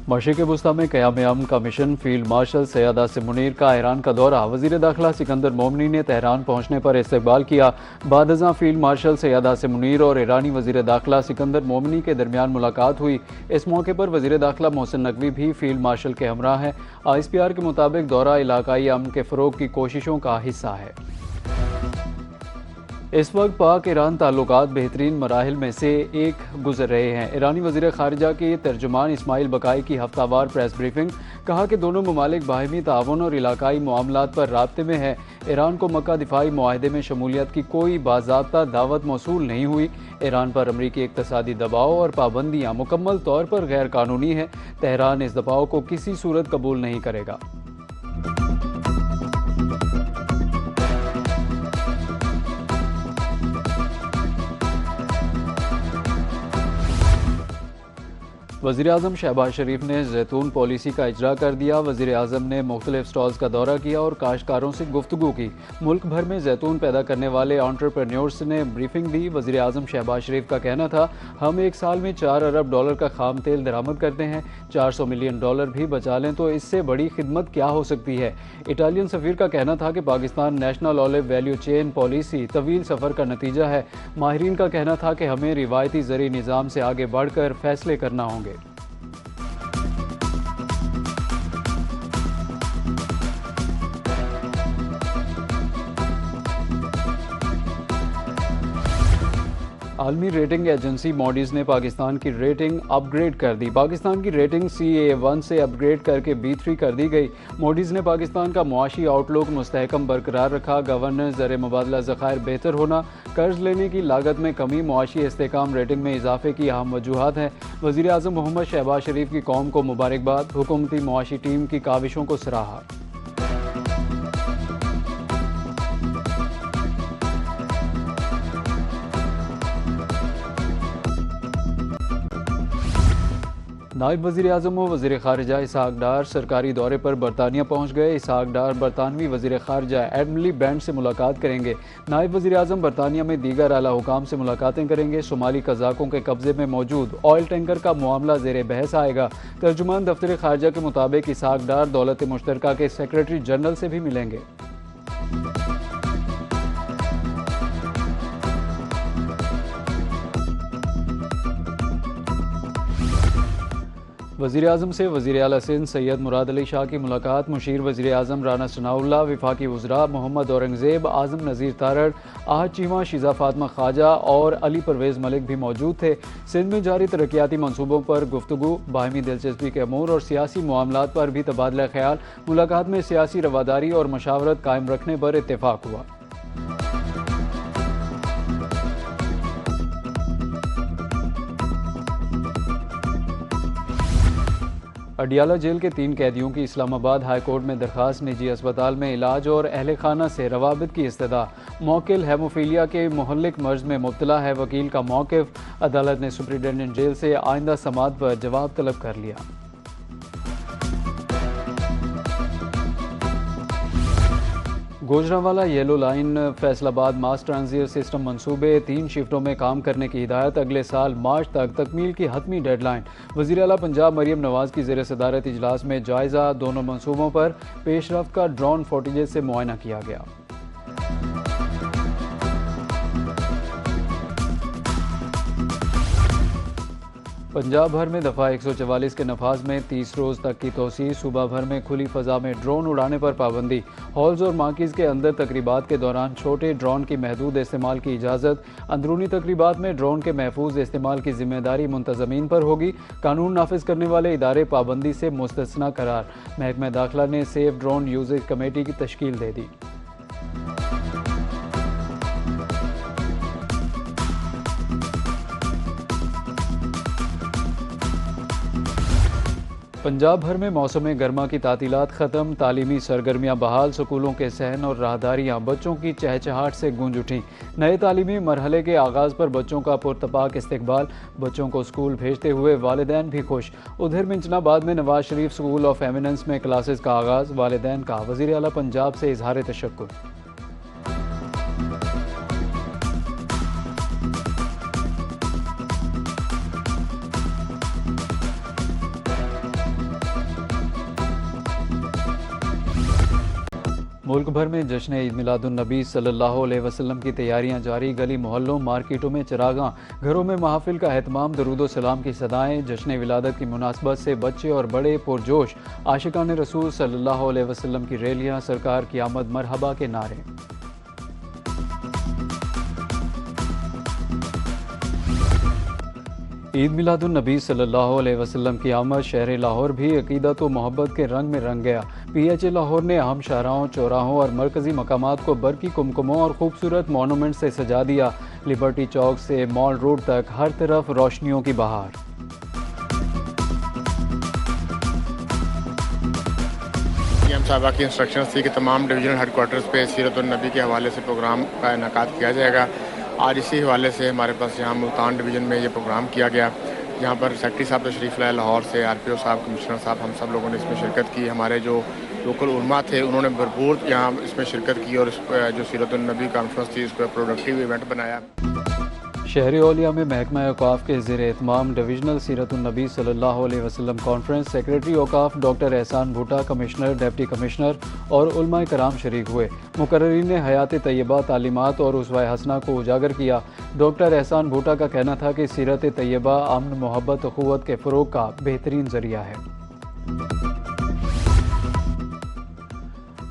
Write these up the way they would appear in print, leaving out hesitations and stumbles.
मशरिक़ वस्ता में क़याम अमन का mission, field marshal Syed Asim Munir का ईरान का दौरा। वज़ीर दाखिला सिकंदर मोमनी ने तेहरान पहुँचने पर इस्तकबाल किया। बादअज़ां फील्ड मार्शल सैयद आसिम मुनीर और ईरानी वज़ीर दाखिला सिकंदर मोमनी के दरमियान मुलाकात हुई। इस मौके पर वज़ीर दाखिला मोहसिन नकवी भी फील्ड मार्शल के हमरा हैं। ISPR के मुताबिक दौरा इलाकाई अमन के फ़रोग़ की कोशिशों का हिस्सा है। इस वक्त पाक ईरान ताल्लुकात बेहतरीन मराहिल में से एक गुजर रहे हैं। ईरानी वज़ीर ख़ारिजा के तर्जुमान इस्माइल बकाई की हफ्तावार प्रेस ब्रीफिंग, कहा कि दोनों ममालिक बाहमी ताउन और इलाकाई मामलात पर राब्ते में हैं। ईरान को मक्का दिफाई मुआहदे में शमूलियत की कोई बाज़ाब्ता दावत मौसूल नहीं हुई। ईरान पर अमरीकी इक़्तिसादी दबाव और पाबंदियाँ मुकम्मल तौर पर गैर कानूनी हैं। तेहरान इस दबाव को किसी सूरत कबूल नहीं करेगा। वज़ीर आज़म शहबाज शरीफ ने जैतून पॉलिसी का इजरा कर दिया। वज़ीर आज़म ने मुख्तलिफ स्टॉल्स का दौरा किया और काश्तकारों से गुफ्तगू की। मुल्क भर में जैतून पैदा करने वाले एंटरप्रेन्योर्स ने ब्रीफिंग दी। वज़ीर आज़म शहबाज शरीफ का कहना था, हम एक साल में $4 अरब का खाम तेल दरामद करते हैं। $400 मिलियन भी बचा लें तो इससे बड़ी खिदमत क्या हो सकती है। इटालियन सफ़ीर का कहना था कि Pakistan national olive value chain policy तवील सफ़र का नतीजा है। माहिरीन का कहना था कि हमें रिवायती ज़री निज़ाम से आगे बढ़कर फैसले करना होंगे। आलमी रेटिंग एजेंसी मॉडीज़ ने पाकिस्तान की रेटिंग अपग्रेड कर दी। पाकिस्तान की रेटिंग CA1 से अपग्रेड करके B3 कर दी गई। मॉडीज़ ने पाकिस्तान का मुआशी आउटलुक मुस्तहकम बरकरार रखा। गवर्नेंस, ज़र मुबादला ज़खायर बेहतर होना, कर्ज लेने की लागत में कमी, मुआशी इस्तेहकाम रेटिंग में इजाफे की अहम वजूहात हैं। वज़ीर आज़म मोहम्मद शहबाज शरीफ की कौम को मुबारकबाद, हुकूमती मुआशी टीम की काविशों को सराहा। नायब वज़ीर आज़म व वज़ीर ख़ारिजा इसहाक डार सरकारी दौरे पर बरतानिया पहुँच गए। इसहाक डार बरतानवी वज़ीर ख़ारिजा एडमिरल बैंड से मुलाकात करेंगे। नायब वज़ीर आज़म बरतानिया में दीगर आला हुकाम से मुलाकातें करेंगे। सोमाली कज़ाकों के कब्ज़े में मौजूद ऑयल टैंकर का मामला ज़ेर बहस आएगा। तर्जुमान दफ्तर ख़ारिजा के मुताबिक इसहाक डार दौलत मुश्तरका के सेक्रेटरी जनरल से भी मिलेंगे। वज़ीर आज़म से वज़ीर आला सिंध सैयद मुराद अली शाह की मुलाकात। मुशीर वज़ीर आज़म राना सनाउल्लाह, विफाकी वज़रा मोहम्मद औरंगज़ेब, आज़म नज़ीर तारड़, आहद चीमा, शिज़ा फातिमा ख्वाजा और अली परवेज़ मलिक भी मौजूद थे। सिंध में जारी तरक्याती मनसूबों पर गुफ्तगू, बाहमी दिलचस्पी के अमूर और सियासी मामलात पर भी तबादला ख्याल। मुलाकात में सियासी रवादारी और मशावरत कायम रखने पर इत्तेफाक हुआ। अडियाला जेल के 3 कैदियों की इस्लामाबाद हाई कोर्ट में दरखास्त। निजी अस्पताल में इलाज और अहल खाना से रवाबित की इस्तदा। मौकिल हेमोफीलिया के मुहल्लिक मर्ज में मुब्तला है, वकील का मौक़िफ़। अदालत ने सुप्रिटेंडेंट जेल से आइंदा समाअत पर जवाब तलब कर लिया। Gujranwala yellow line Faisalabad mass transit system मंसूबे 3 शिफ्टों में काम करने की हिदायत। अगले साल मार्च तक तकमील की हतमी डेडलाइन। वज़ीर आला पंजाब मरियम नवाज़ की ज़ेर सदारत इजलास में जायज़ा। दोनों मंसूबों पर पेशरफ्त का ड्रोन फुटेज से मुआयना किया गया। पंजाब भर में दफ़ा 144 के नफाज में 30 रोज़ तक की तोसी। सूबा भर में खुली फ़ज़ा में ड्रोन उड़ाने पर पाबंदी। हॉल्स और मार्किज़ के अंदर तकरीबात के दौरान छोटे ड्रोन की महदूद इस्तेमाल की इजाज़त। अंदरूनी तकरीबात में ड्रोन के महफूज इस्तेमाल की जिम्मेदारी मुंतज़मीन पर होगी। कानून नाफिज करने वाले इदारे पाबंदी से मुस्तस्ना करार। महकमा दाखिला ने सेफ ड्रोन यूजेज कमेटी की तश्कील दे दी। पंजाब भर में मौसम गर्मा की तातीलात ख़त्म। तालीमी सरगर्मियाँ बहाल। स्कूलों के सहन और राहदारियाँ बच्चों की चहचहाट से गूंज उठीं। नए तालीमी मरहले के आगाज़ पर बच्चों का पुरतपाक इस्तकबाल। बच्चों को स्कूल भेजते हुए वालिदैन भी खुश। उधर मिंचनाबाद में Nawaz Sharif school of eminence में क्लासेस का आगाज़। वालिदैन का वज़ीर आला पंजाब से इजहार तशक्कुर। मुल्क भर में जश्न ईद मिलादुन्नबी सल्लल्लाहु अलैहि वसल्लम की तैयारियां जारी। गली मोहल्लों मार्केटों में चिरागां, घरों में महाफिल का एहतमाम, दरूदो सलाम की सदाएं। जश्न विलादत की मुनासबत से बच्चे और बड़े पुरजोश। आशिकान रसूल सल्लल्लाहु अलैहि वसल्लम की रैलियां, सरकार की आमद मरहबा के नारे। ईद मिलादुन्नबी सल्लल्लाहु अलैहि वसल्लम की आमद शहर लाहौर भी अकीदत व मोहब्बत के रंग में रंग गया। PHA लाहौर ने अहम शाहराहों, चौराहों और मरकजी मकामात को बरकी कुमकुमों और खूबसूरत मोनूमेंट से सजा दिया। लिबर्टी चौक से मॉल रोड तक हर तरफ रोशनियों की बहार। CM साहबा की इंस्ट्रक्शंस थी कि तमाम डिवीजनल हेडक्वार्टर्स पे सीरत-उन-नबी के हवाले से प्रोग्राम का इनेकाद किया जाएगा। आज इसी हवाले से हमारे पास यहाँ मुल्तान डिवीज़न में ये प्रोग्राम किया गया, जहाँ पर सेक्रेटरी साहब तशरीफ़ लाए लाहौर से, RPO साहब, कमिश्नर साहब, हम सब लोगों ने इसमें शिरकत की। हमारे जो लोकल उलमा थे उन्होंने भरपूर यहाँ इसमें शिरकत की और जो सीरत-उन-नबी कॉन्फ्रेंस थी इसको प्रोडक्टिव इवेंट बनाया। शहरी औलिया में महकमा औकाफ के ज़ेर एहतमाम डिवीजनल सीरत-उन-नबी सल्लल्लाहु अलैहि वसल्लम कॉन्फ्रेंस। सेक्रेटरी औकाफ डॉक्टर एहसान भुट्टा, कमिश्नर, डिप्टी कमिश्नर और उलमाए कराम शरीक हुए। मुकर्ररीन ने हयात तैयबा, तालीमात और उसवाए हसना को उजागर किया। डॉक्टर एहसान भुट्टा का कहना था कि सीरत तैयबा अमन, मोहब्बत, अखुवत के फ़रोग का बेहतरीन ज़रिया है।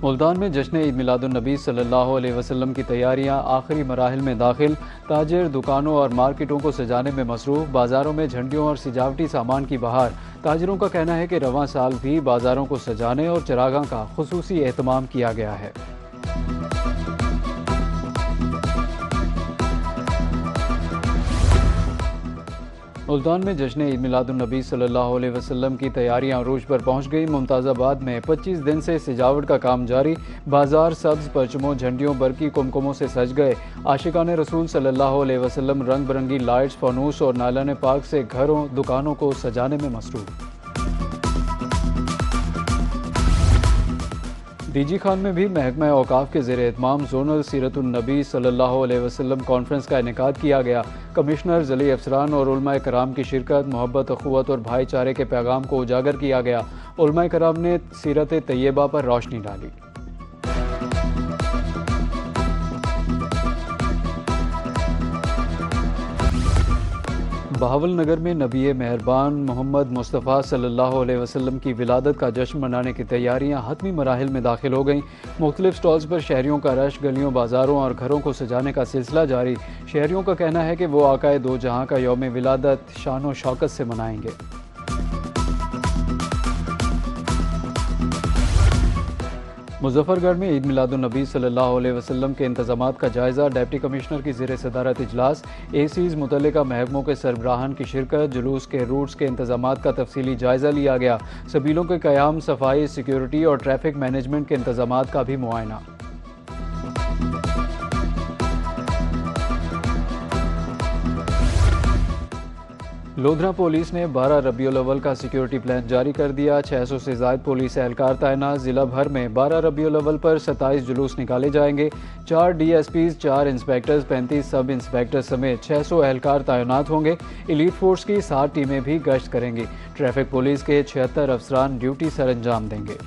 मुल्तान में जश्न ईद मिलादुन्नबी सल्लल्लाहु अलैहि वसल्लम की तैयारियां आखिरी मराहिल में दाखिल। ताजिर दुकानों और मार्केटों को सजाने में मसरूफ़। बाज़ारों में झंडियों और सजावटी सामान की बहार। ताजिरों का कहना है कि रवां साल भी बाज़ारों को सजाने और चिरागां का खुसूसी एहतमाम किया गया है। मुल्तान में जश्न ईद मिलादुन्नबी सल्लल्लाहु अलैहि वसल्लम की तैयारियां अरूज पर पहुंच गई। मुमताज़ाबाद में 25 दिन से सजावट का काम जारी। बाजार सब्ज़ परचमों, झंडियों, बरकी कुमकुमों से सज गए। आशिकान रसूल सल्लल्लाहु अलैहि वसल्लम रंग बिरंगी लाइट्स, फानूस और नायलान पाक से घरों दुकानों को सजाने में मसरूफ़। DG खान में भी महकमा औकाफ के ज़ेर एहतमाम जोनल सीरत-उन-नबी सल्लल्लाहु अलैहि वसल्लम कॉन्फ्रेंस का इनेकाद किया गया। कमिश्नर, ज़ली अफसरान और उलमाए कराम की शिरकत। मोहब्बत, अखुवत और भाईचारे के पैगाम को उजागर किया गया। उलमाए कराम ने सीरत तैयबा पर रोशनी डाली। बहावलनगर में नबी मेहरबान मोहम्मद मुस्तफ़ा सल्लल्लाहु अलैहि वसल्लम की विलादत का जश्न मनाने की तैयारियां हतमी मराहिल में दाखिल हो गईं। मुख्तलिफ स्टॉल्स पर शहरियों का रश। गलियों, बाज़ारों और घरों को सजाने का सिलसिला जारी। शहरियों का कहना है कि वो आकाए दो जहां का यौम विलादत शान व शौकत से मनाएंगे। मुजफ्फरगढ़ में ईद मिलादुन्नबी सल्लल्लाहु अलैहि वसल्लम के इंतज़ामात का जायज़ा। डिप्टी कमिश्नर की ज़ेर सदारत इजलास। ACs मुतल्लिका महकमों के सरबराहान की शिरकत। जुलूस के रूट्स के इंतज़ामात का तफसीली जायज़ा लिया गया। सबीलों के क़याम, सफाई, सिक्योरिटी और ट्रैफिक मैनेजमेंट के इंतज़ामात का भी मुआयना। लोधरा पुलिस ने 12 रबीउल अव्वल का सिक्योरिटी प्लान जारी कर दिया। 600 से ज़ायद पुलिस एहलकार तैनात। ज़िला भर में 12 रबीउल अव्वल पर 27 जुलूस निकाले जाएंगे। 4 DSPs, 4 इंस्पेक्टर्स, 35 सब इंस्पेक्टर समेत 600 एहलकार तैनात होंगे। एलीट फोर्स की 7 टीमें भी गश्त करेंगी। ट्रैफिक पुलिस के 76 अफसरान ड्यूटी सर अंजाम देंगे।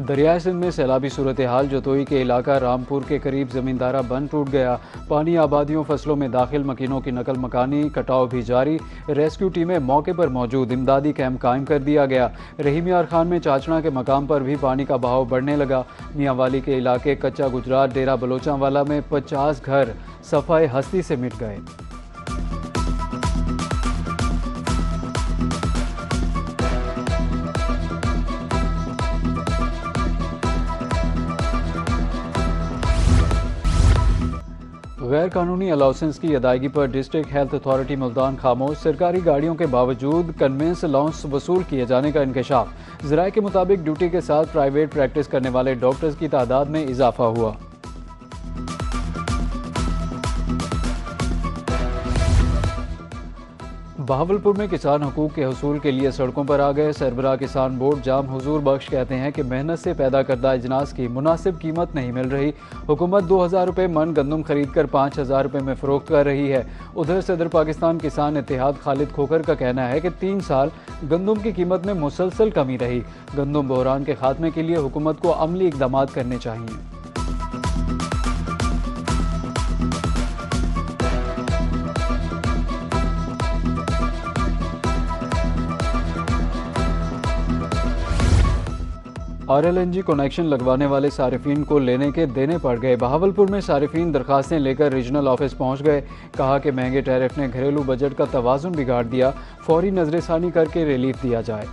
दरियाए सिंध में सैलाबी सूरत हाल। जतोई के इलाका रामपुर के करीब ज़मींदारा बंद टूट गया। पानी आबादियों, फसलों में दाखिल। मकीनों की नकल मकानी, कटाव भी जारी। रेस्क्यू टीमें मौके पर मौजूद। इमदादी कैंप कायम कर दिया गया। रहीम यार खान में चाचना के मकाम पर भी पानी का बहाव बढ़ने लगा। मियांवाली के इलाके कच्चा गुजरात डेरा बलोचावाला में 50 घर सफाई हस्ती से मिट गए। गैर कानूनी अलाउंसेंस की अदायगी पर डिस्ट्रिक्ट हेल्थ अथॉरिटी मुल्तान खामोश। सरकारी गाड़ियों के बावजूद कन्वेंस अलाउंस वसूल किए जाने का इंकशाफ। ज़राए के मुताबिक ड्यूटी के साथ प्राइवेट प्रैक्टिस करने वाले डॉक्टर्स की तादाद में इजाफा हुआ। बहावलपुर में किसान हकूक़ के हसूल के लिए सड़कों पर आ गए। सरबराह किसान बोर्ड जाम हुजूर बख्श कहते हैं कि मेहनत से पैदा करदा अजनास की मुनासिब कीमत नहीं मिल रही। हुकूमत 2000 रुपये मन गंदम खरीद कर 5000 रुपये में फ़रोख्त कर रही है। उधर सदर पाकिस्तान किसान इत्तेहाद खालिद खोखर का कहना है कि 3 साल गंदम की कीमत में मुसलसल कमी रही। गंदम बहरान के खात्मे के लिए हुकूमत को अमली इक़दाम करने चाहिए। RLNG कनेक्शन लगवाने वाले सारिफीन को लेने के देने पड़ गए। बहावलपुर में सारिफीन दरखास्तें लेकर रीजनल ऑफिस पहुंच गए। कहा कि महंगे टैरिफ ने घरेलू बजट का तवाज़ुन बिगाड़ दिया, फौरी नजरसानी करके रिलीफ दिया जाए।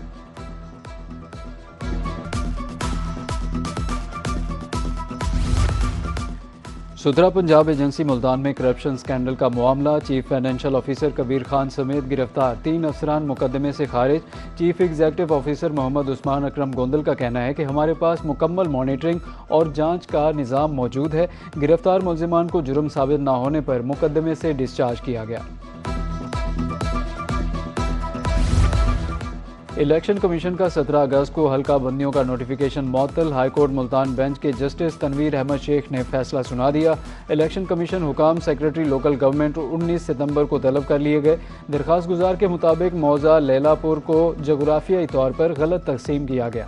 सुथरा पंजाब एजेंसी मुल्तान में करप्शन स्कैंडल का मामला। Chief financial officer Kabir Khan समेत गिरफ्तार 3 अफसरान मुकदमे से खारिज। Chief executive officer Mohammad Usman Akram Gondal का कहना है कि हमारे पास मुकम्मल मॉनिटरिंग और जांच का निज़ाम मौजूद है। गिरफ्तार मुलजिमान को जुर्म साबित न होने पर मुकदमे से डिस्चार्ज किया गया। इलेक्शन कमीशन का 17 अगस्त को हल्का बंदियों का नोटिफिकेशन मअतल। हाईकोर्ट मुल्तान बेंच के जस्टिस तनवीर अहमद शेख ने फैसला सुना दिया। इलेक्शन कमीशन हुकाम सेक्रेटरी लोकल गवर्नमेंट 19 सितंबर को तलब कर लिए गए। दरख्वास्त गुजार के मुताबिक मौजा लैलापुर को जोग्राफियाई तौर पर गलत तकसीम किया गया।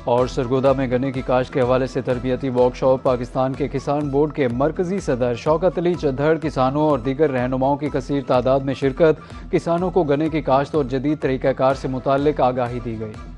और सरगोदा में गन्ने की काश्त के हवाले से तरबियती वर्कशॉप। पाकिस्तान के किसान बोर्ड के मरकजी सदर शौकत अली चद्दड़, किसानों और दीगर रहनुमाओं की कसीर तादाद में शिरकत। किसानों को गन्ने की काश्त और जदीद तरीक़ाकार से मुताल्लिक आगाही दी गई।